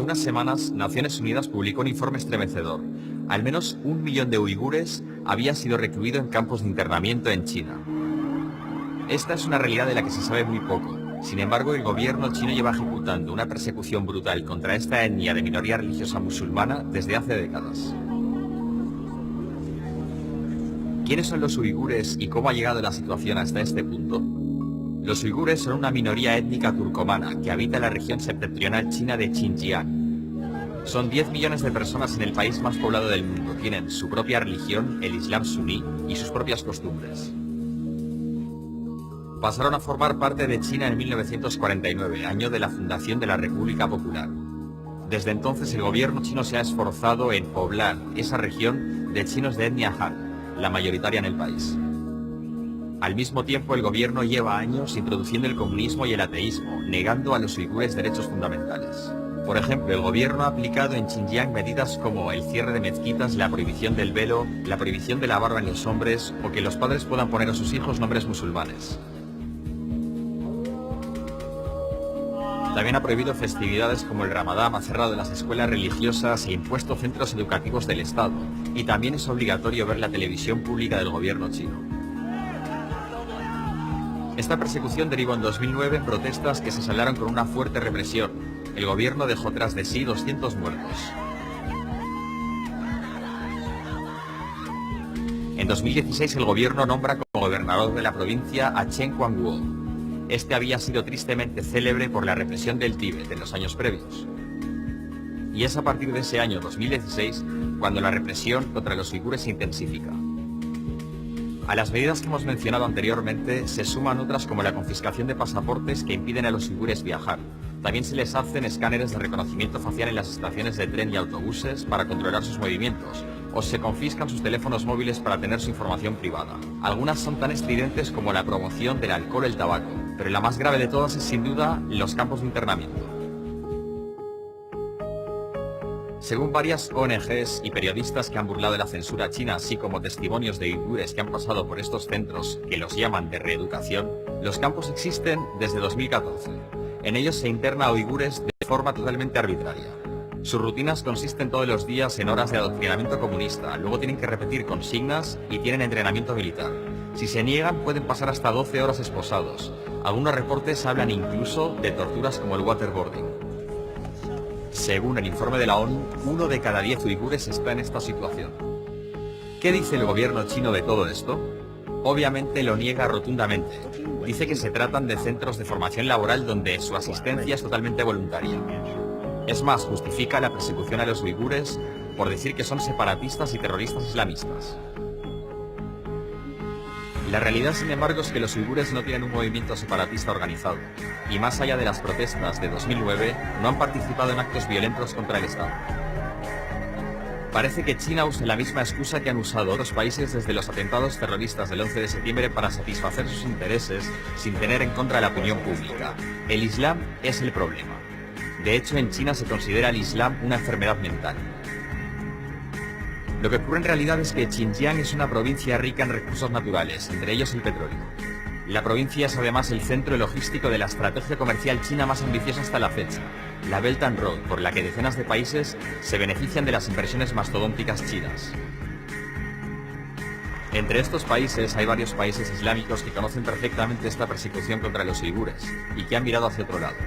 unas semanas, Naciones Unidas publicó un informe estremecedor. Al menos 1 millón de uigures había sido recluido en campos de internamiento en China. Esta es una realidad de la que se sabe muy poco. Sin embargo, el gobierno chino lleva ejecutando una persecución brutal contra esta etnia de minoría religiosa musulmana desde hace décadas. ¿Quiénes son los uigures y cómo ha llegado la situación hasta este punto? Los uigures son una minoría étnica turcomana que habita en la región septentrional china de Xinjiang. Son 10 millones de personas en el país más poblado del mundo. Tienen su propia religión, el Islam suní, y sus propias costumbres. Pasaron a formar parte de China en 1949, año de la fundación de la República Popular. Desde entonces el gobierno chino se ha esforzado en poblar esa región de chinos de etnia Han, la mayoritaria en el país. Al mismo tiempo, el gobierno lleva años introduciendo el comunismo y el ateísmo, negando a los uigures derechos fundamentales. Por ejemplo, el gobierno ha aplicado en Xinjiang medidas como el cierre de mezquitas, la prohibición del velo, la prohibición de la barba en los hombres o que los padres puedan poner a sus hijos nombres musulmanes. También ha prohibido festividades como el Ramadán, ha cerrado las escuelas religiosas e impuesto centros educativos del Estado. Y también es obligatorio ver la televisión pública del gobierno chino. Esta persecución derivó en 2009 en protestas que se saldaron con una fuerte represión. El gobierno dejó tras de sí 200 muertos. En 2016 el gobierno nombra como gobernador de la provincia a Chen Quanguo. Este había sido tristemente célebre por la represión del Tíbet en los años previos. Y es a partir de ese año 2016 cuando la represión contra los uigures se intensifica. A las medidas que hemos mencionado anteriormente se suman otras como la confiscación de pasaportes que impiden a los uigures viajar. También se les hacen escáneres de reconocimiento facial en las estaciones de tren y autobuses para controlar sus movimientos, o se confiscan sus teléfonos móviles para tener su información privada. Algunas son tan estridentes como la promoción del alcohol o el tabaco, pero la más grave de todas es sin duda los campos de internamiento. Según varias ONGs y periodistas que han burlado la censura china, así como testimonios de uigures que han pasado por estos centros, que los llaman de reeducación, los campos existen desde 2014. En ellos se interna a uigures de forma totalmente arbitraria. Sus rutinas consisten todos los días en horas de adoctrinamiento comunista, luego tienen que repetir consignas y tienen entrenamiento militar. Si se niegan pueden pasar hasta 12 horas esposados. Algunos reportes hablan incluso de torturas como el waterboarding. Según el informe de la ONU, 1 de cada 10 uigures está en esta situación. ¿Qué dice el gobierno chino de todo esto? Obviamente lo niega rotundamente. Dice que se tratan de centros de formación laboral donde su asistencia es totalmente voluntaria. Es más, justifica la persecución a los uigures por decir que son separatistas y terroristas islamistas. La realidad, sin embargo, es que los uigures no tienen un movimiento separatista organizado, y más allá de las protestas de 2009, no han participado en actos violentos contra el Estado. Parece que China usa la misma excusa que han usado otros países desde los atentados terroristas del 11 de septiembre para satisfacer sus intereses sin tener en contra la opinión pública. El Islam es el problema. De hecho, en China se considera el Islam una enfermedad mental. Lo que ocurre en realidad es que Xinjiang es una provincia rica en recursos naturales, entre ellos el petróleo. La provincia es además el centro logístico de la estrategia comercial china más ambiciosa hasta la fecha, la Belt and Road, por la que decenas de países se benefician de las inversiones mastodónticas chinas. Entre estos países hay varios países islámicos que conocen perfectamente esta persecución contra los uigures y que han mirado hacia otro lado.